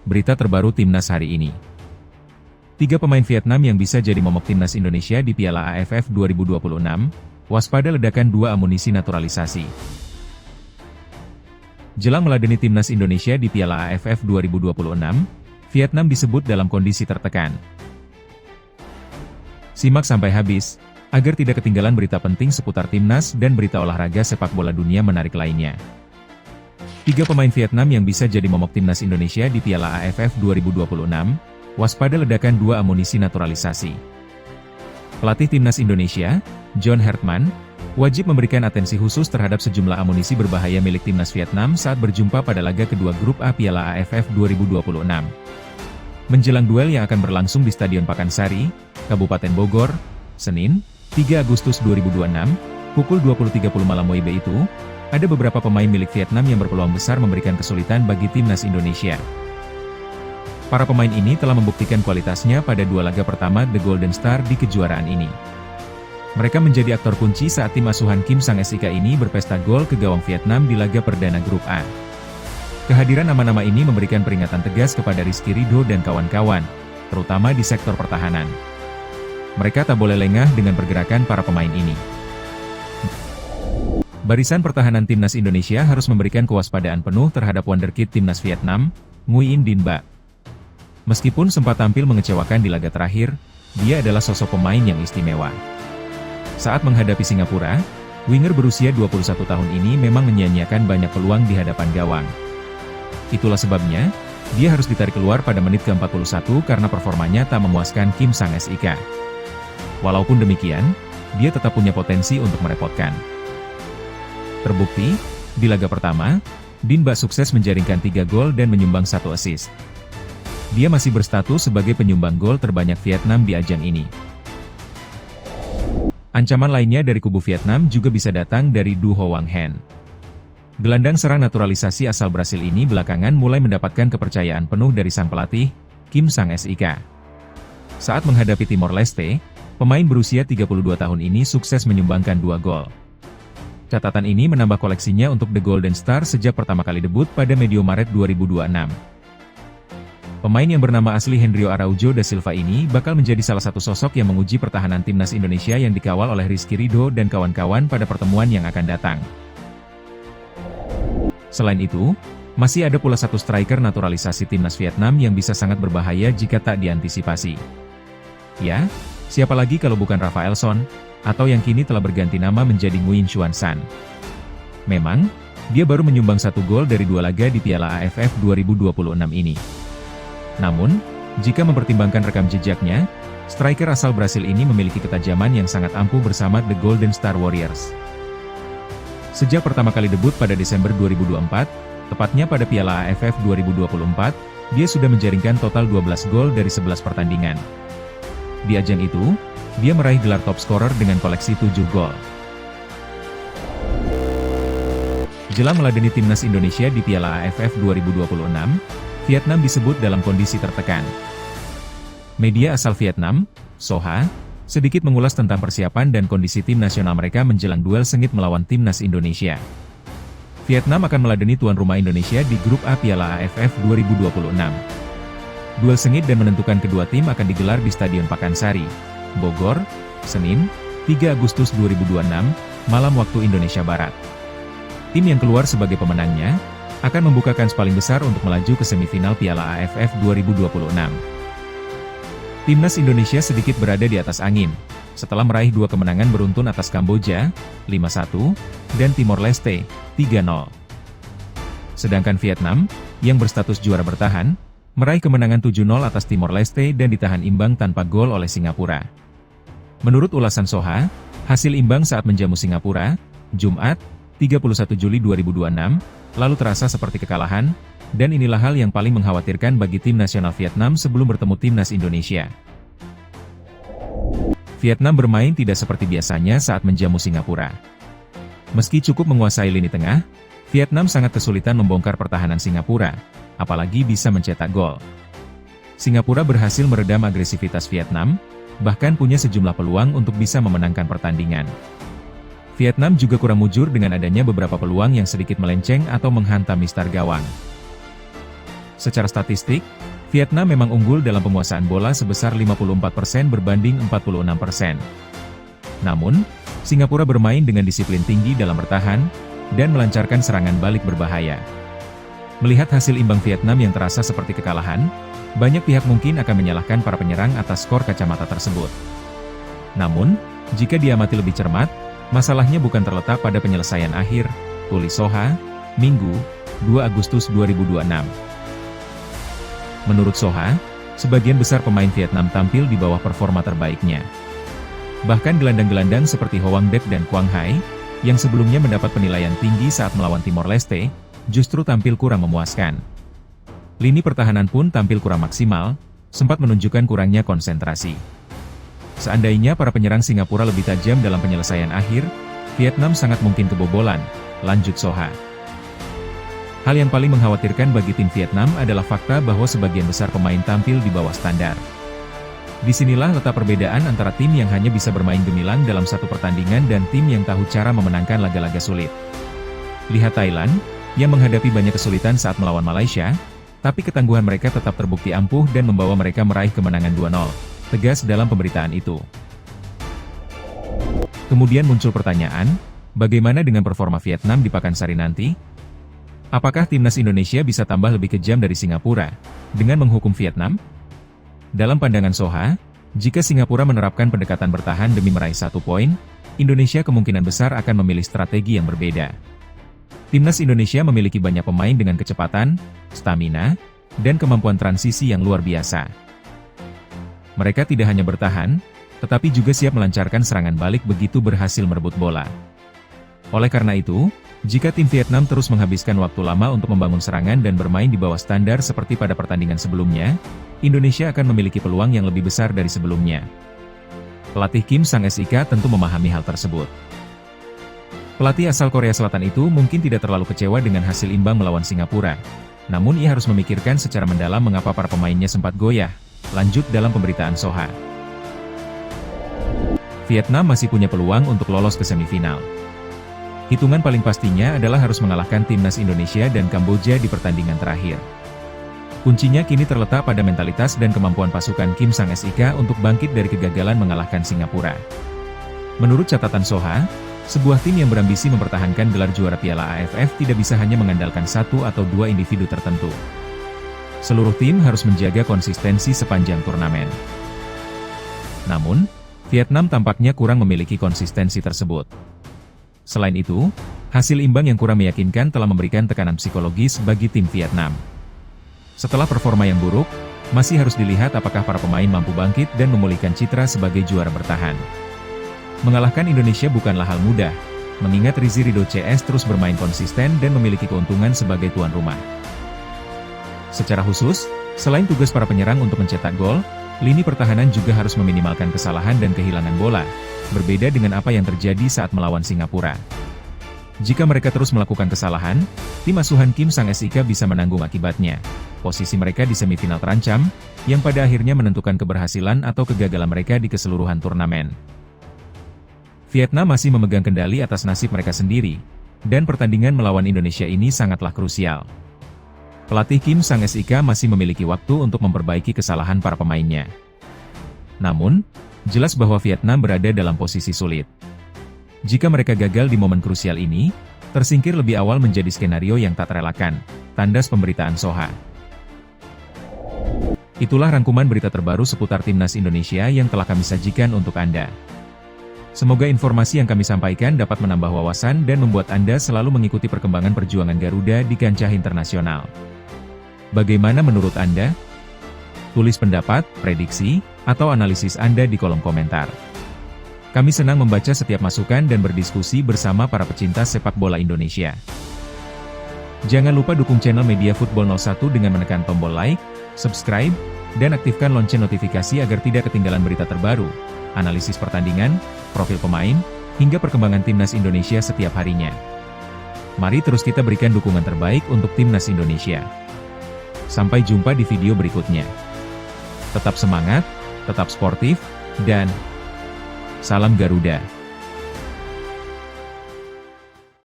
berita terbaru timnas hari ini. 3 pemain Vietnam yang bisa jadi momok timnas Indonesia di Piala AFF 2026, waspada ledakan 2 amunisi naturalisasi. Jelang meladeni timnas Indonesia di Piala AFF 2026, Vietnam disebut dalam kondisi tertekan. Simak sampai habis, agar tidak ketinggalan berita penting seputar timnas dan berita olahraga sepak bola dunia menarik lainnya. 3 pemain Vietnam yang bisa jadi momok timnas Indonesia di Piala AFF 2026, waspada ledakan 2 amunisi naturalisasi. Pelatih timnas Indonesia, John Hertman, wajib memberikan atensi khusus terhadap sejumlah amunisi berbahaya milik timnas Vietnam saat berjumpa pada laga kedua grup A Piala AFF 2026. Menjelang duel yang akan berlangsung di Stadion Pakansari, Kabupaten Bogor, Senin, 3 Agustus 2026, pukul 20.30 malam WIB itu, ada beberapa pemain milik Vietnam yang berpeluang besar memberikan kesulitan bagi timnas Indonesia. Para pemain ini telah membuktikan kualitasnya pada 2 laga pertama The Golden Star di kejuaraan ini. Mereka menjadi aktor kunci saat tim asuhan Kim Sang-sik ini berpesta gol ke gawang Vietnam di laga perdana grup A. Kehadiran nama-nama ini memberikan peringatan tegas kepada Rizky Ridho dan kawan-kawan, terutama di sektor pertahanan. Mereka tak boleh lengah dengan pergerakan para pemain ini. Barisan pertahanan timnas Indonesia harus memberikan kewaspadaan penuh terhadap wonderkid timnas Vietnam, Nguyen Dinh Ba. Meskipun sempat tampil mengecewakan di laga terakhir, dia adalah sosok pemain yang istimewa. Saat menghadapi Singapura, winger berusia 21 tahun ini memang menyia-nyiakan banyak peluang di hadapan gawang. Itulah sebabnya, dia harus ditarik keluar pada menit ke-41 karena performanya tak memuaskan Kim Sang-sik. Walaupun demikian, dia tetap punya potensi untuk merepotkan. Terbukti, di laga pertama, Dinh Ba sukses menjaringkan 3 gol dan menyumbang 1 assist. Dia masih berstatus sebagai penyumbang gol terbanyak Vietnam di ajang ini. Ancaman lainnya dari kubu Vietnam juga bisa datang dari Du Ho Wang Hen. Gelandang serang naturalisasi asal Brasil ini belakangan mulai mendapatkan kepercayaan penuh dari sang pelatih, Kim Sang-sik. Saat menghadapi Timor Leste, pemain berusia 32 tahun ini sukses menyumbangkan 2 gol. Catatan ini menambah koleksinya untuk The Golden Star sejak pertama kali debut pada medio Maret 2026. Pemain yang bernama asli Hendrio Araújo da Silva ini bakal menjadi salah satu sosok yang menguji pertahanan timnas Indonesia yang dikawal oleh Rizky Ridho dan kawan-kawan pada pertemuan yang akan datang. Selain itu, masih ada pula 1 striker naturalisasi timnas Vietnam yang bisa sangat berbahaya jika tak diantisipasi. Ya, siapa lagi kalau bukan Rafael Son, atau yang kini telah berganti nama menjadi Nguyen Xuan San. Memang, dia baru menyumbang 1 gol dari 2 laga di Piala AFF 2026 ini. Namun, jika mempertimbangkan rekam jejaknya, striker asal Brasil ini memiliki ketajaman yang sangat ampuh bersama The Golden Star Warriors. Sejak pertama kali debut pada Desember 2024, tepatnya pada Piala AFF 2024, dia sudah menjaringkan total 12 gol dari 11 pertandingan. Di ajang itu, dia meraih gelar top scorer dengan koleksi 7 gol. Jelang meladeni timnas Indonesia di Piala AFF 2026, Vietnam disebut dalam kondisi tertekan. Media asal Vietnam, Soha, sedikit mengulas tentang persiapan dan kondisi tim nasional mereka menjelang duel sengit melawan timnas Indonesia. Vietnam akan meladeni tuan rumah Indonesia di grup A Piala AFF 2026. Duel sengit dan menentukan kedua tim akan digelar di Stadion Pakansari, Bogor, Senin, 3 Agustus 2026, malam waktu Indonesia Barat. Tim yang keluar sebagai pemenangnya, akan membuka kans paling besar untuk melaju ke semifinal Piala AFF 2026. Timnas Indonesia sedikit berada di atas angin, setelah meraih 2 kemenangan beruntun atas Kamboja, 5-1, dan Timor Leste, 3-0. Sedangkan Vietnam, yang berstatus juara bertahan, meraih kemenangan 7-0 atas Timor Leste dan ditahan imbang tanpa gol oleh Singapura. Menurut ulasan Soha, hasil imbang saat menjamu Singapura, Jumat, 31 Juli 2026, lalu terasa seperti kekalahan, dan inilah hal yang paling mengkhawatirkan bagi tim nasional Vietnam sebelum bertemu timnas Indonesia. Vietnam bermain tidak seperti biasanya saat menjamu Singapura. Meski cukup menguasai lini tengah, Vietnam sangat kesulitan membongkar pertahanan Singapura, apalagi bisa mencetak gol. Singapura berhasil meredam agresivitas Vietnam, bahkan punya sejumlah peluang untuk bisa memenangkan pertandingan. Vietnam juga kurang mujur dengan adanya beberapa peluang yang sedikit melenceng atau menghantam mistar gawang. Secara statistik, Vietnam memang unggul dalam penguasaan bola sebesar 54% berbanding 46%. Namun, Singapura bermain dengan disiplin tinggi dalam bertahan, dan melancarkan serangan balik berbahaya. Melihat hasil imbang Vietnam yang terasa seperti kekalahan, banyak pihak mungkin akan menyalahkan para penyerang atas skor kacamata tersebut. Namun, jika diamati lebih cermat, masalahnya bukan terletak pada penyelesaian akhir, tulis Soha, Minggu, 2 Agustus 2026. Menurut Soha, sebagian besar pemain Vietnam tampil di bawah performa terbaiknya. Bahkan gelandang-gelandang seperti Hoang Dec dan Quang Hai, yang sebelumnya mendapat penilaian tinggi saat melawan Timor Leste, justru tampil kurang memuaskan. Lini pertahanan pun tampil kurang maksimal, sempat menunjukkan kurangnya konsentrasi. Seandainya para penyerang Singapura lebih tajam dalam penyelesaian akhir, Vietnam sangat mungkin kebobolan, lanjut Soha. Hal yang paling mengkhawatirkan bagi tim Vietnam adalah fakta bahwa sebagian besar pemain tampil di bawah standar. Disinilah letak perbedaan antara tim yang hanya bisa bermain gemilang dalam satu pertandingan dan tim yang tahu cara memenangkan laga-laga sulit. Lihat Thailand, yang menghadapi banyak kesulitan saat melawan Malaysia, tapi ketangguhan mereka tetap terbukti ampuh dan membawa mereka meraih kemenangan 2-0, tegas dalam pemberitaan itu. Kemudian muncul pertanyaan, bagaimana dengan performa Vietnam di Pakansari nanti? Apakah timnas Indonesia bisa tambah lebih kejam dari Singapura, dengan menghukum Vietnam? Dalam pandangan Soha, jika Singapura menerapkan pendekatan bertahan demi meraih 1 poin, Indonesia kemungkinan besar akan memilih strategi yang berbeda. Timnas Indonesia memiliki banyak pemain dengan kecepatan, stamina, dan kemampuan transisi yang luar biasa. Mereka tidak hanya bertahan, tetapi juga siap melancarkan serangan balik begitu berhasil merebut bola. Oleh karena itu, jika tim Vietnam terus menghabiskan waktu lama untuk membangun serangan dan bermain di bawah standar seperti pada pertandingan sebelumnya, Indonesia akan memiliki peluang yang lebih besar dari sebelumnya. Pelatih Kim Sang-sik tentu memahami hal tersebut. Pelatih asal Korea Selatan itu mungkin tidak terlalu kecewa dengan hasil imbang melawan Singapura, namun ia harus memikirkan secara mendalam mengapa para pemainnya sempat goyah, lanjut dalam pemberitaan Soha. Vietnam masih punya peluang untuk lolos ke semifinal. Hitungan paling pastinya adalah harus mengalahkan timnas Indonesia dan Kamboja di pertandingan terakhir. Kuncinya kini terletak pada mentalitas dan kemampuan pasukan Kim Sang-sik untuk bangkit dari kegagalan mengalahkan Singapura. Menurut catatan Soha, sebuah tim yang berambisi mempertahankan gelar juara Piala AFF tidak bisa hanya mengandalkan 1 atau 2 individu tertentu. Seluruh tim harus menjaga konsistensi sepanjang turnamen. Namun, Vietnam tampaknya kurang memiliki konsistensi tersebut. Selain itu, hasil imbang yang kurang meyakinkan telah memberikan tekanan psikologis bagi tim Vietnam. Setelah performa yang buruk, masih harus dilihat apakah para pemain mampu bangkit dan memulihkan citra sebagai juara bertahan. Mengalahkan Indonesia bukanlah hal mudah, mengingat Rizky Ridho CS terus bermain konsisten dan memiliki keuntungan sebagai tuan rumah. Secara khusus, selain tugas para penyerang untuk mencetak gol, lini pertahanan juga harus meminimalkan kesalahan dan kehilangan bola, berbeda dengan apa yang terjadi saat melawan Singapura. Jika mereka terus melakukan kesalahan, tim asuhan Kim Sang-sik bisa menanggung akibatnya. Posisi mereka di semifinal terancam, yang pada akhirnya menentukan keberhasilan atau kegagalan mereka di keseluruhan turnamen. Vietnam masih memegang kendali atas nasib mereka sendiri, dan pertandingan melawan Indonesia ini sangatlah krusial. Pelatih Kim Sang-sik masih memiliki waktu untuk memperbaiki kesalahan para pemainnya. Namun, jelas bahwa Vietnam berada dalam posisi sulit. Jika mereka gagal di momen krusial ini, tersingkir lebih awal menjadi skenario yang tak terelakkan, tandas pemberitaan Soha. Itulah rangkuman berita terbaru seputar Timnas Indonesia yang telah kami sajikan untuk Anda. Semoga informasi yang kami sampaikan dapat menambah wawasan dan membuat Anda selalu mengikuti perkembangan perjuangan Garuda di kancah internasional. Bagaimana menurut Anda? Tulis pendapat, prediksi, atau analisis Anda di kolom komentar. Kami senang membaca setiap masukan dan berdiskusi bersama para pecinta sepak bola Indonesia. Jangan lupa dukung channel Media Football 01 dengan menekan tombol like, subscribe, dan aktifkan lonceng notifikasi agar tidak ketinggalan berita terbaru, analisis pertandingan, profil pemain, hingga perkembangan Timnas Indonesia setiap harinya. Mari terus kita berikan dukungan terbaik untuk Timnas Indonesia. Sampai jumpa di video berikutnya. Tetap semangat, tetap sportif, dan salam Garuda.